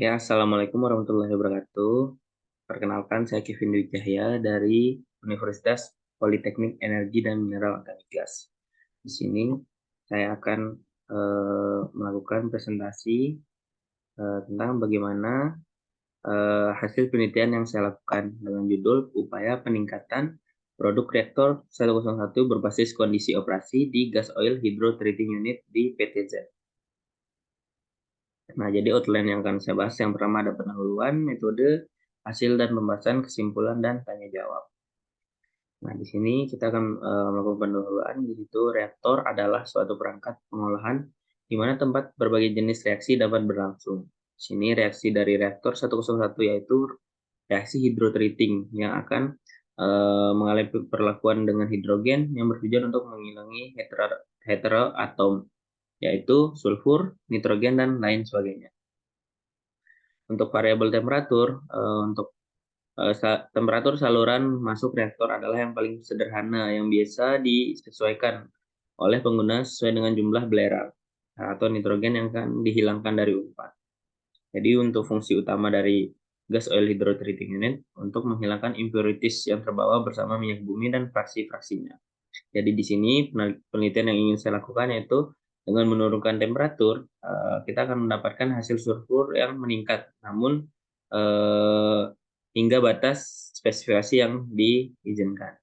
Ya, Assalamualaikum warahmatullahi wabarakatuh. Perkenalkan, saya Kevin Dwi Cahya dari Universitas Politeknik Energi dan Mineral Angkatan Gas. Di sini saya akan melakukan presentasi tentang bagaimana hasil penelitian yang saya lakukan dengan judul Upaya Peningkatan Produk Reaktor 101 berbasis kondisi operasi di Gas Oil Hydro Treating Unit di PTZ. Nah, jadi outline yang akan saya bahas yang pertama ada pendahuluan, metode, hasil dan pembahasan, kesimpulan, dan tanya jawab. Nah, di sini kita akan melakukan pendahuluan. Di situ reaktor adalah suatu perangkat pengolahan di mana tempat berbagai jenis reaksi dapat berlangsung. Di sini reaksi dari reaktor 101 yaitu reaksi hydrotreating yang akan mengalami perlakuan dengan hidrogen yang bertujuan untuk menghilangi heteroatom, yaitu sulfur, nitrogen, dan lain sebagainya. Untuk variabel temperatur, untuk temperatur saluran masuk reaktor adalah yang paling sederhana yang biasa disesuaikan oleh pengguna sesuai dengan jumlah belerang atau nitrogen yang akan dihilangkan dari umpan. Jadi untuk fungsi utama dari gas oil hydrotreating unit untuk menghilangkan impurities yang terbawa bersama minyak bumi dan fraksi-fraksinya. Jadi di sini penelitian yang ingin saya lakukan yaitu dengan menurunkan temperatur, kita akan mendapatkan hasil sulfur yang meningkat, namun hingga batas spesifikasi yang diizinkan.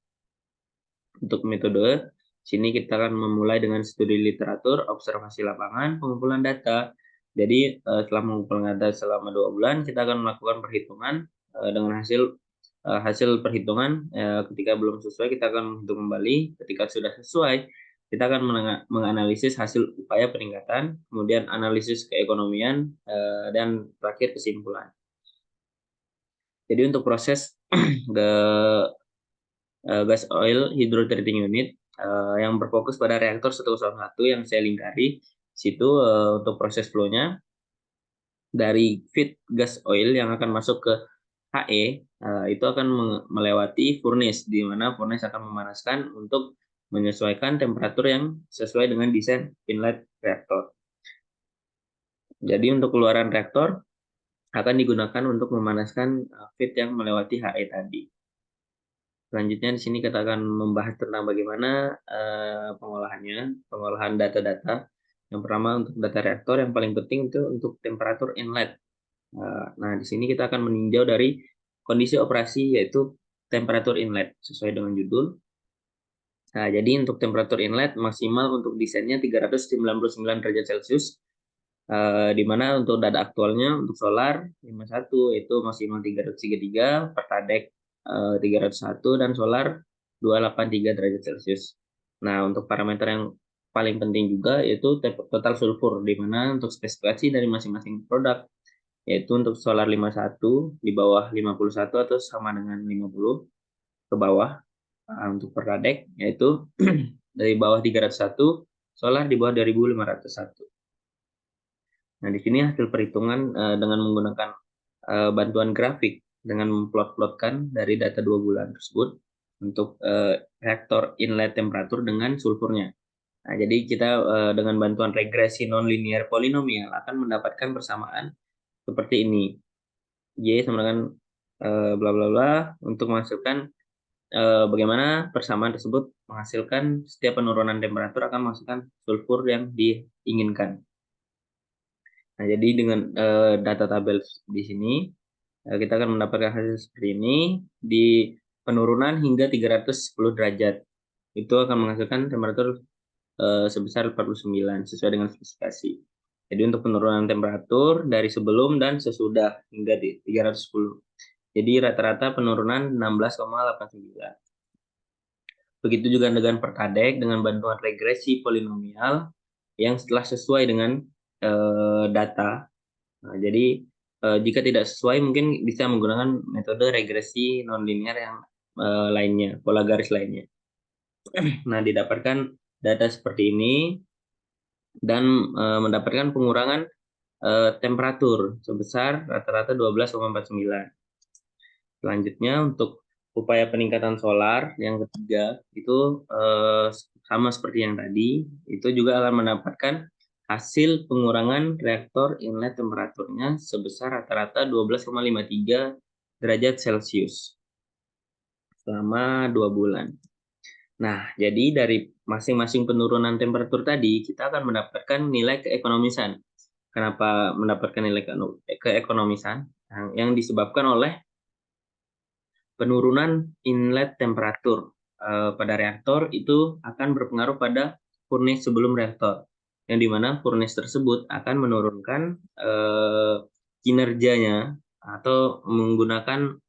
Untuk metode, sini kita akan memulai dengan studi literatur, observasi lapangan, pengumpulan data. Jadi setelah mengumpulkan data selama 2 bulan, kita akan melakukan perhitungan dengan hasil perhitungan. Ketika belum sesuai, kita akan menghitung kembali. Ketika sudah sesuai, kita akan menganalisis hasil upaya peningkatan, kemudian analisis keekonomian, dan terakhir kesimpulan. Jadi untuk proses gas oil hydrotreating unit yang berfokus pada reaktor 101 yang saya lingkari, situ untuk proses flow-nya dari feed gas oil yang akan masuk ke HE itu akan melewati furnace, di mana furnace akan memanaskan untuk menyesuaikan temperatur yang sesuai dengan desain inlet reaktor. Jadi untuk keluaran reaktor akan digunakan untuk memanaskan feed yang melewati HE tadi. Selanjutnya di sini kita akan membahas tentang bagaimana pengolahan data-data. Yang pertama untuk data reaktor yang paling penting itu untuk temperatur inlet. Nah, di sini kita akan meninjau dari kondisi operasi yaitu temperatur inlet sesuai dengan judul. Nah, jadi untuk temperatur inlet maksimal untuk desainnya 399 derajat Celcius, di mana untuk data aktualnya untuk solar 51 itu maksimal 333, Pertadek 301, dan solar 283 derajat Celcius. Nah, untuk parameter yang paling penting juga yaitu total sulfur, di mana untuk spesifikasi dari masing-masing produk, yaitu untuk solar 51 di bawah 51 atau sama dengan 50 ke bawah. Untuk Pertadek yaitu dari bawah 301, solar di bawah 2501. Nah, di sini hasil perhitungan dengan menggunakan bantuan grafik dengan memplot-plotkan dari data 2 bulan tersebut untuk reaktor inlet temperatur dengan sulfurnya. Nah, jadi kita dengan bantuan regresi nonlinear polinomial akan mendapatkan persamaan seperti ini. Y sama dengan bla bla bla untuk menghasilkan bagaimana persamaan tersebut menghasilkan setiap penurunan temperatur akan menghasilkan sulfur yang diinginkan. Nah, jadi dengan data tabel di sini, kita akan mendapatkan hasil seperti ini. Di penurunan hingga 310 derajat, itu akan menghasilkan temperatur sebesar 49 sesuai dengan spesifikasi. Jadi untuk penurunan temperatur dari sebelum dan sesudah hingga di 310. Jadi rata-rata penurunan 16,89. Begitu juga dengan Pertadek dengan bantuan regresi polinomial yang setelah sesuai dengan data. Nah, jadi jika tidak sesuai mungkin bisa menggunakan metode regresi nonlinear yang lainnya, pola garis lainnya. Nah, didapatkan data seperti ini dan mendapatkan pengurangan temperatur sebesar rata-rata 12,49. Selanjutnya untuk upaya peningkatan solar yang ketiga itu sama seperti yang tadi, itu juga akan mendapatkan hasil pengurangan reaktor inlet temperaturnya sebesar rata-rata 12,53 derajat Celcius selama 2 bulan. Nah, jadi dari masing-masing penurunan temperatur tadi, kita akan mendapatkan nilai keekonomisan. Kenapa mendapatkan nilai keekonomisan? Yang disebabkan oleh penurunan inlet temperatur pada reaktor itu akan berpengaruh pada furnace sebelum reaktor, yang dimana furnace tersebut akan menurunkan kinerjanya atau menggunakan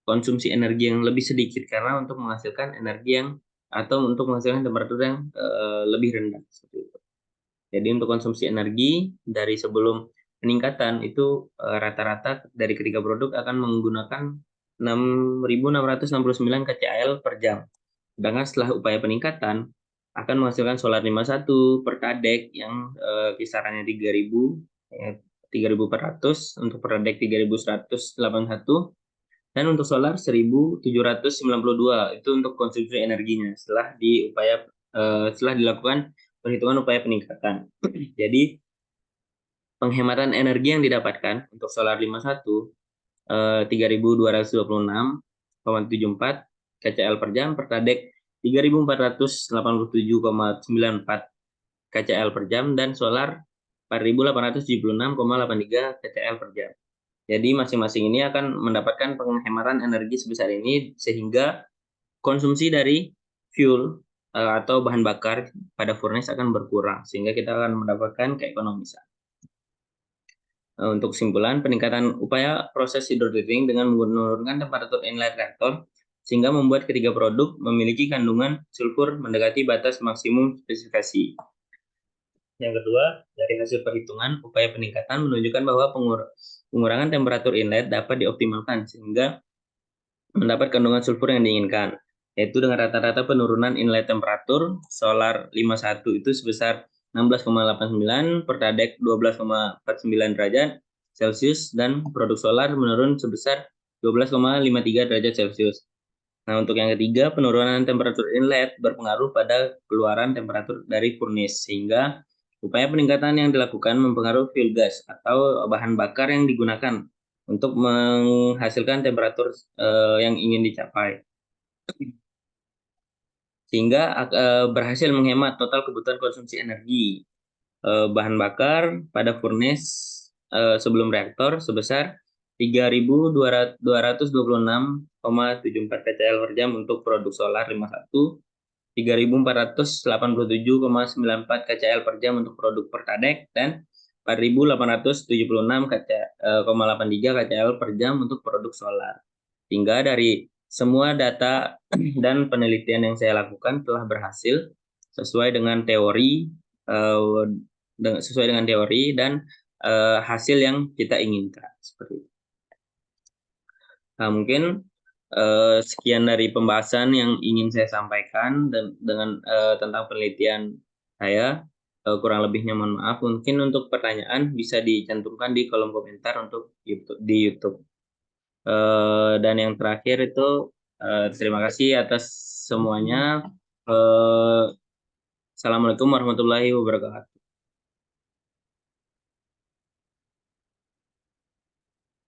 konsumsi energi yang lebih sedikit karena untuk menghasilkan energi yang atau untuk menghasilkan temperatur yang lebih rendah seperti itu. Jadi untuk konsumsi energi dari sebelum peningkatan itu rata-rata dari ketiga produk akan menggunakan 6.669 kcal per jam. Sedangkan setelah upaya peningkatan akan menghasilkan solar 51 per kadek yang kisarannya 3.000 3.400 untuk per kadek 3.181 dan untuk solar 1.792 itu untuk konsumsi energinya setelah dilakukan perhitungan upaya peningkatan. Jadi penghematan energi yang didapatkan untuk solar 51 3.226,74 kcal per jam per kadek 3.487,94 kcal per jam dan solar 4.876,83 kcal per jam. Jadi masing-masing ini akan mendapatkan penghematan energi sebesar ini sehingga konsumsi dari fuel atau bahan bakar pada furnace akan berkurang sehingga kita akan mendapatkan keekonomisan. Untuk kesimpulan, peningkatan upaya proses hydrotreating dengan menurunkan temperatur inlet reaktor sehingga membuat ketiga produk memiliki kandungan sulfur mendekati batas maksimum spesifikasi. Yang kedua, dari hasil perhitungan, upaya peningkatan menunjukkan bahwa pengurangan temperatur inlet dapat dioptimalkan sehingga mendapat kandungan sulfur yang diinginkan, yaitu dengan rata-rata penurunan inlet temperatur solar 51 itu sebesar 16,89 per kadek 12,49 derajat Celcius dan produk solar menurun sebesar 12,53 derajat Celcius. Nah, untuk yang ketiga, penurunan temperatur inlet berpengaruh pada keluaran temperatur dari furnace, sehingga upaya peningkatan yang dilakukan mempengaruhi fuel gas atau bahan bakar yang digunakan untuk menghasilkan temperatur yang ingin dicapai. Sehingga berhasil menghemat total kebutuhan konsumsi energi bahan bakar pada furnace sebelum reaktor sebesar 3.226,74 kcal per jam untuk produk solar 51, 3.487,94 kcal per jam untuk produk per kadek, dan 4.876,83 kcal per jam untuk produk solar. Hingga dari semua data dan penelitian yang saya lakukan telah berhasil sesuai dengan teori dan hasil yang kita inginkan seperti itu. Nah, mungkin sekian dari pembahasan yang ingin saya sampaikan dan dengan tentang penelitian saya. Kurang lebihnya mohon maaf. Mungkin untuk pertanyaan bisa dicantumkan di kolom komentar untuk di YouTube. Dan yang terakhir itu terima kasih atas semuanya. Assalamualaikum warahmatullahi wabarakatuh.